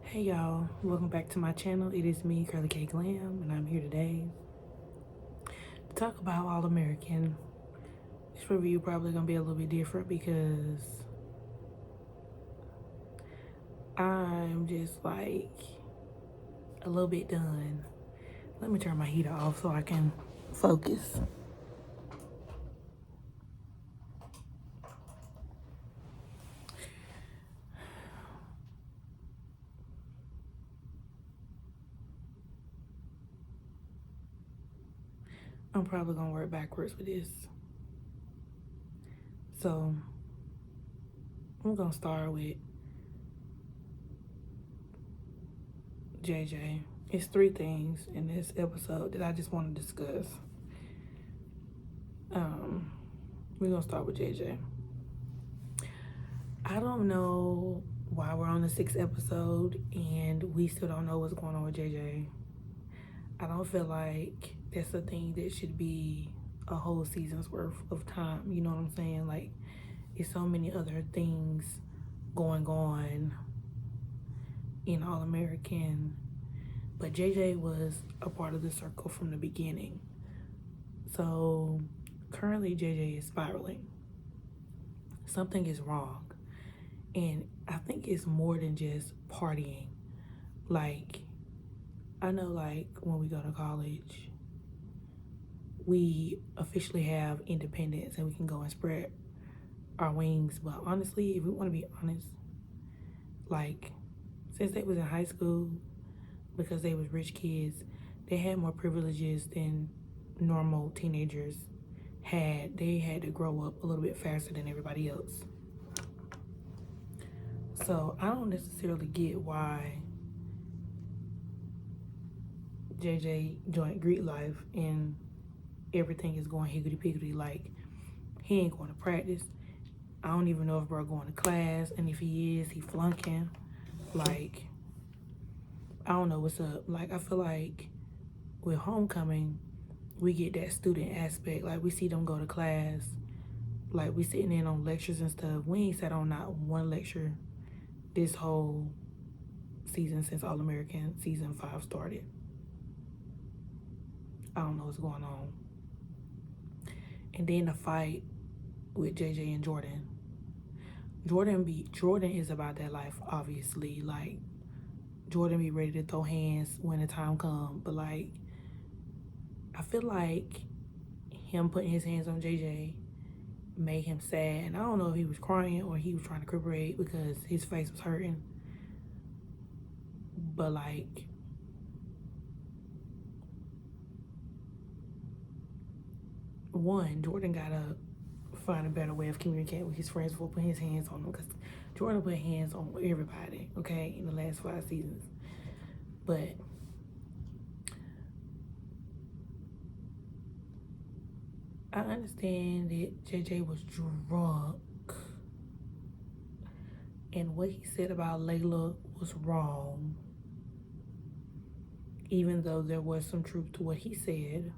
Hey y'all, welcome back to my channel. It is me, Curly K Glam, and I'm here today to talk about All American. This review probably gonna be a little bit different because I'm just like a little bit done. Let me turn my heater off so I can focus. I'm probably gonna work backwards with this. So I'm gonna start with JJ. It's three things in this episode that I just want to discuss. We're gonna start with JJ. I don't know why we're on the sixth episode and we still don't know what's going on with JJ. I don't feel like that's a thing that should be a whole season's worth of time. You know what I'm saying? Like, it's so many other things going on in All American. But JJ was a part of the circle from the beginning. So currently, JJ is spiraling. Something is wrong. And I think it's more than just partying. Like, I know, like, when we go to college, we officially have independence and we can go and spread our wings. But honestly, if we want to be honest, like, since they was in high school, because they was rich kids, they had more privileges than normal teenagers had. They had to grow up a little bit faster than everybody else. So I don't necessarily get why JJ joined Greek life and everything is going higgity piggity. Like, he ain't going to practice. I don't even know if bro going to class, and if he is, he flunking. Like, I don't know what's up. Like, I feel like with homecoming, we get that student aspect. Like, we see them go to class. Like, we sitting in on lectures and stuff. We ain't sat on not one lecture this whole season since All American season 5 started. I don't know what's going on. And then the fight with JJ and Jordan. Jordan is about that life, obviously. Like, Jordan be ready to throw hands when the time come, but like, I feel like him putting his hands on JJ made him sad, and I don't know if he was crying or he was trying to recuperate because his face was hurting. But like, one, Jordan gotta find a better way of communicating with his friends before putting his hands on them, because Jordan put hands on everybody, okay, in the last 5 seasons. But I understand that JJ was drunk, and what he said about Layla was wrong, even though there was some truth to what he said.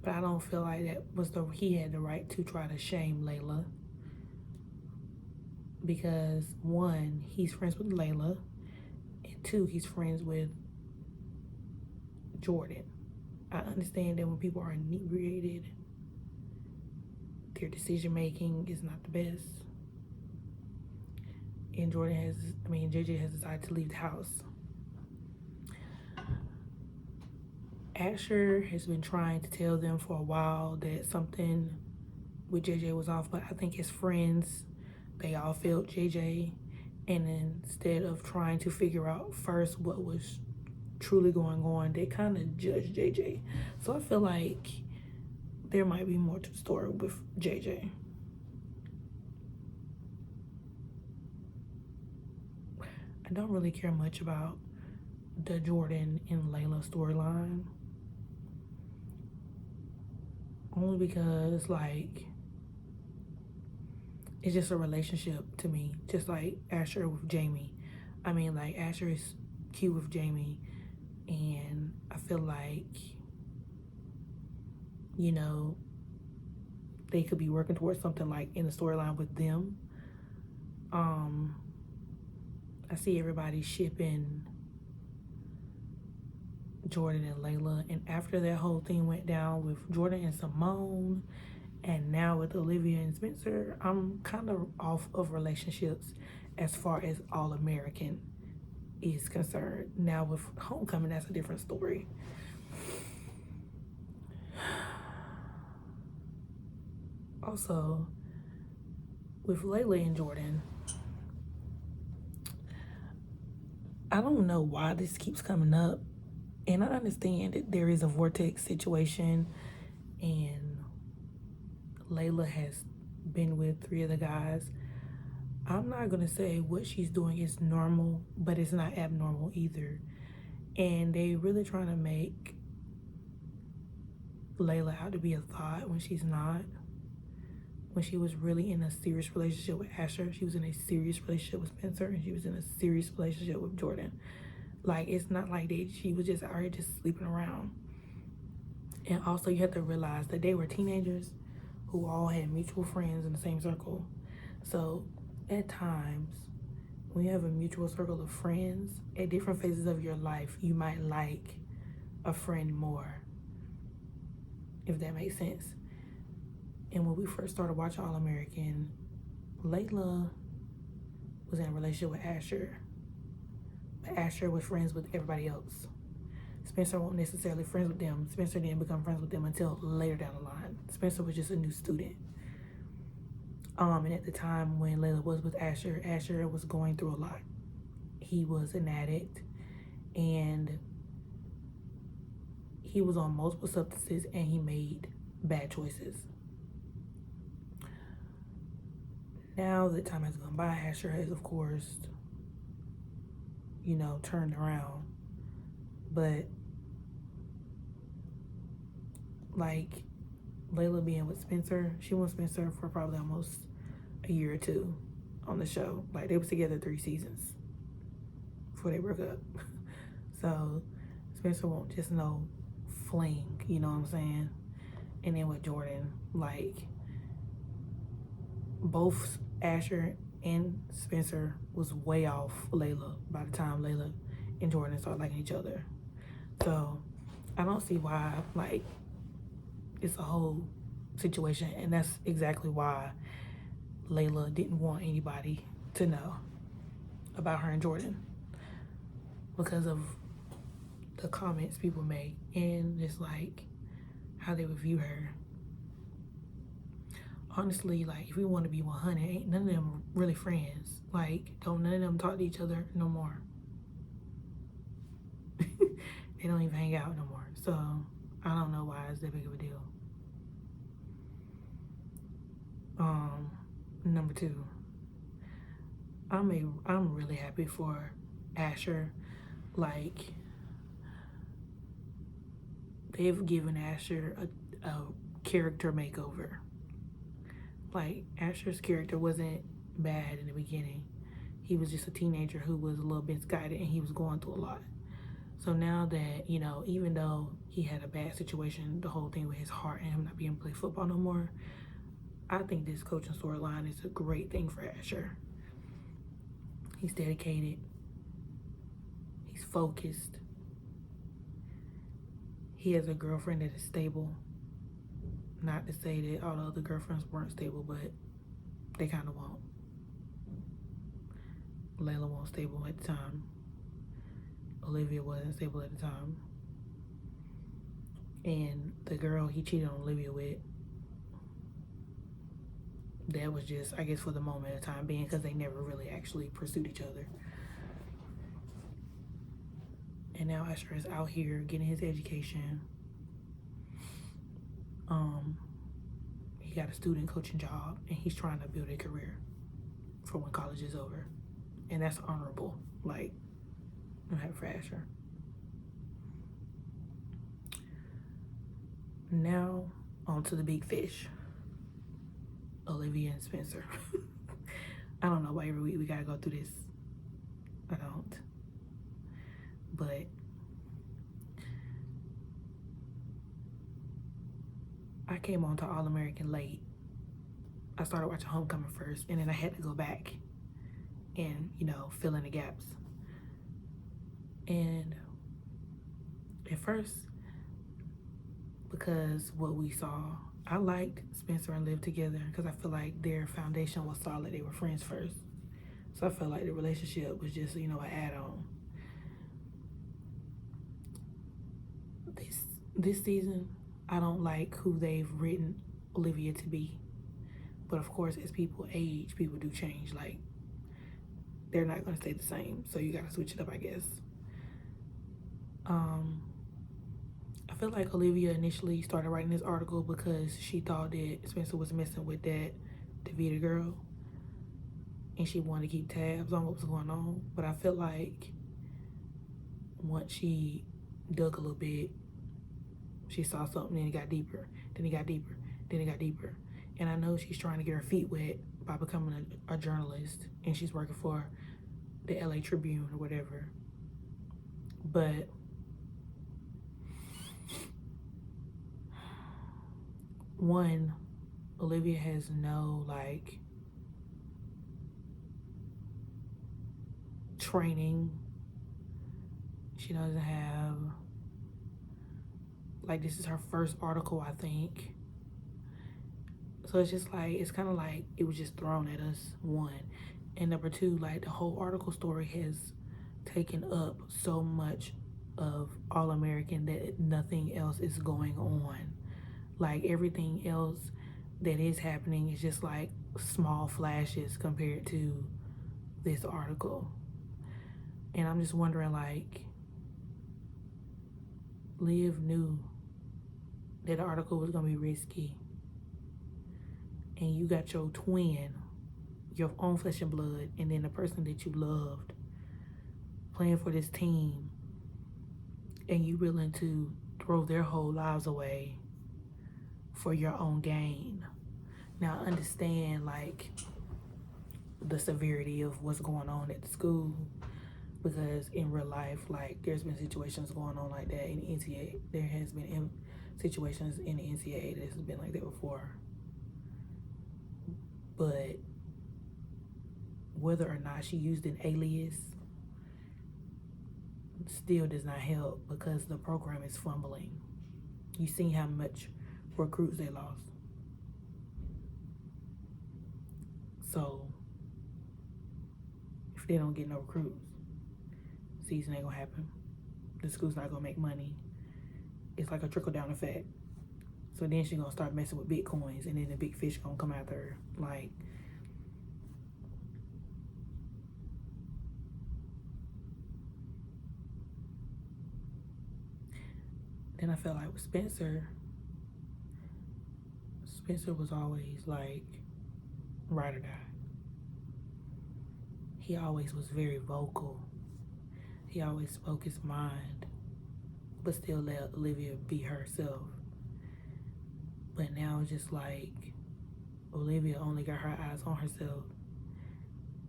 But I don't feel like that was he had the right to try to shame Layla, because one, he's friends with Layla, and two, he's friends with Jordan. I understand that when people are inebriated, their decision making is not the best. And JJ has decided to leave the house. Asher has been trying to tell them for a while that something with JJ was off, but I think his friends, they all failed JJ. And instead of trying to figure out first what was truly going on, they kind of judged JJ. So I feel like there might be more to the story with JJ. I don't really care much about the Jordan and Layla storyline, only because like, it's just a relationship to me, just like Asher with Jamie. I mean, like, Asher is cute with Jamie, and I feel like, you know, they could be working towards something like in the storyline with them. I see everybody shipping Jordan and Layla, and after that whole thing went down with Jordan and Simone, and now with Olivia and Spencer, I'm kind of off of relationships as far as All American is concerned. Now with Homecoming, that's a different story. Also, with Layla and Jordan, I don't know why this keeps coming up. And I understand that there is a vortex situation, and Layla has been with 3 of the guys. I'm not gonna say what she's doing is normal, but it's not abnormal either. And they really trying to make Layla out to be a thought when she's not. When she was really in a serious relationship with Asher, she was in a serious relationship with Spencer, and she was in a serious relationship with Jordan. Like, it's not like she was just out here just sleeping around. And also, you have to realize that they were teenagers who all had mutual friends in the same circle. So at times, when you have a mutual circle of friends, at different phases of your life, you might like a friend more, if that makes sense. And when we first started watching All American, Layla was in a relationship with Asher, but Asher was friends with everybody else. Spencer wasn't necessarily friends with them. Spencer didn't become friends with them until later down the line. Spencer was just a new student. And at the time when Layla was with Asher, Asher was going through a lot. He was an addict, and he was on multiple substances, and he made bad choices. Now that time has gone by, Asher has, of course, turned around. But, like, Layla being with Spencer, she was with Spencer for probably almost a year or 2 on the show. Like, they was together 3 seasons before they broke up. So, Spencer won't just no fling, you know what I'm saying? And then with Jordan, like, both Asher and Spencer was way off Layla by the time Layla and Jordan started liking each other. So I don't see why, like, it's a whole situation, and that's exactly why Layla didn't want anybody to know about her and Jordan, because of the comments people make, and just like how they would view her. Honestly, like, if we want to be 100, ain't none of them really friends. Like, don't none of them talk to each other no more. They don't even hang out no more. So I don't know why it's that big of a deal. Number 2, I'm really happy for Asher. Like, they've given Asher a character makeover. Like, Asher's character wasn't bad in the beginning. He was just a teenager who was a little misguided, and he was going through a lot. So now that, even though he had a bad situation, the whole thing with his heart and him not being able to play football no more, I think this coaching storyline is a great thing for Asher. He's dedicated. He's focused. He has a girlfriend that is stable. Not to say that all the other girlfriends weren't stable, but they kind of won't. Layla wasn't stable at the time. Olivia wasn't stable at the time. And the girl he cheated on Olivia with, that was just, I guess, for the moment of time being, because they never really actually pursued each other. And now Asher is out here getting his education. He got a student coaching job, and he's trying to build a career for when college is over. And that's honorable. Like, I'm happy for Asher. Now, on to the big fish. Olivia and Spencer. I don't know why every week we gotta go through this. I don't. But I came on to All American late. I started watching Homecoming first, and then I had to go back and, fill in the gaps. And at first, because what we saw, I liked Spencer and Liv together because I feel like their foundation was solid. They were friends first. So I felt like the relationship was just, an add-on. This season, I don't like who they've written Olivia to be. But of course, as people age, people do change. Like, they're not going to stay the same. So you got to switch it up, I guess. I feel like Olivia initially started writing this article because she thought that Spencer was messing with that Davita girl. And she wanted to keep tabs on what was going on. But I feel like once she dug a little bit, she saw something and it got deeper. Then it got deeper. Then it got deeper. And I know she's trying to get her feet wet by becoming a journalist. And she's working for the LA Tribune or whatever. But one, Olivia has no, training. She doesn't have, this is her first article, I think. So it's just it's kind of like it was just thrown at us, one. And number two, the whole article story has taken up so much of All American that nothing else is going on. Everything else that is happening is just small flashes compared to this article. And I'm just wondering, Liv knew that the article was gonna be risky. And you got your twin, your own flesh and blood, and then the person that you loved playing for this team, and you willing to throw their whole lives away for your own gain. Now, I understand the severity of what's going on at the school, because in real life, there's been situations going on like that in the NCAA. There has been situations in the NCAA that's been like that before. But whether or not she used an alias still does not help, because the program is fumbling. You seen how much recruits they lost. So if they don't get no recruits, season ain't gonna happen. The school's not gonna make money. It's like a trickle down effect. So then she's gonna start messing with Bitcoins, and then the big fish gonna come after her. Then I felt like with Spencer was always ride or die. He always was very vocal. He always spoke his mind, but still let Olivia be herself. But now it's just Olivia only got her eyes on herself.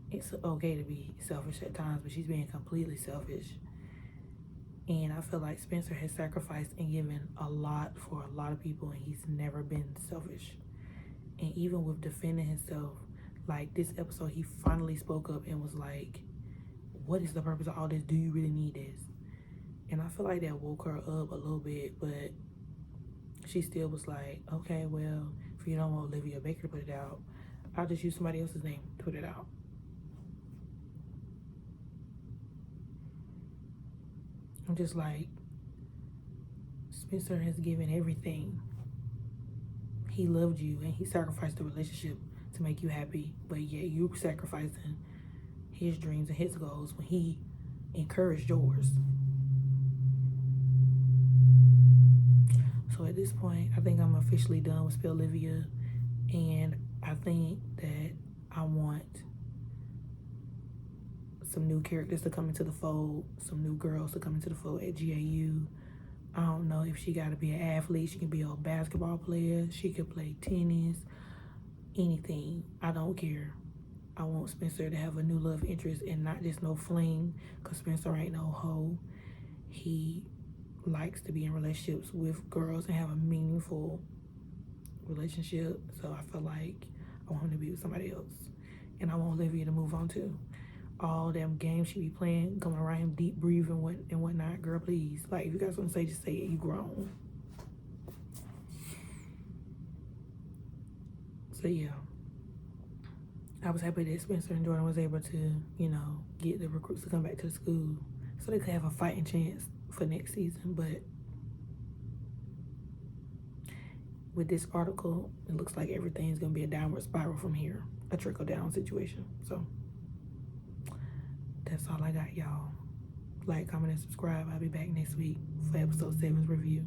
It's okay to be selfish at times, but she's being completely selfish. And I feel like Spencer has sacrificed and given a lot for a lot of people, and he's never been selfish. And even with defending himself, this episode, he finally spoke up and was what is the purpose of all this? Do you really need this? And I feel like that woke her up a little bit, but she still was okay, well, if you don't want Olivia Baker to put it out, I'll just use somebody else's name to put it out. I'm just Spencer has given everything. He loved you and he sacrificed the relationship to make you happy, but yet you sacrificing his dreams and his goals when he encouraged yours. So at this point, I think I'm officially done with Spill Olivia, and I think that I want some new characters to come into the fold, some new girls to come into the fold at GAU. I don't know if she got to be an athlete. She can be a basketball player. She could play tennis, anything. I don't care. I want Spencer to have a new love interest and not just no fling, because Spencer ain't no hoe. He likes to be in relationships with girls and have a meaningful relationship. So I feel like I want him to be with somebody else. And I want Olivia to move on too. all them games she be playing, coming around him, deep breathing and whatnot. Girl, please. Like, if you got something to say, just say it. You grown. So, yeah. I was happy that Spencer and Jordan was able to, you know, get the recruits to come back to the school so they could have a fighting chance for next season. But with this article, it looks like everything's going to be a downward spiral from here. A trickle-down situation. So, that's all I got, y'all. Like, comment, and subscribe. I'll be back next week for episode 7's review.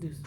Deuces.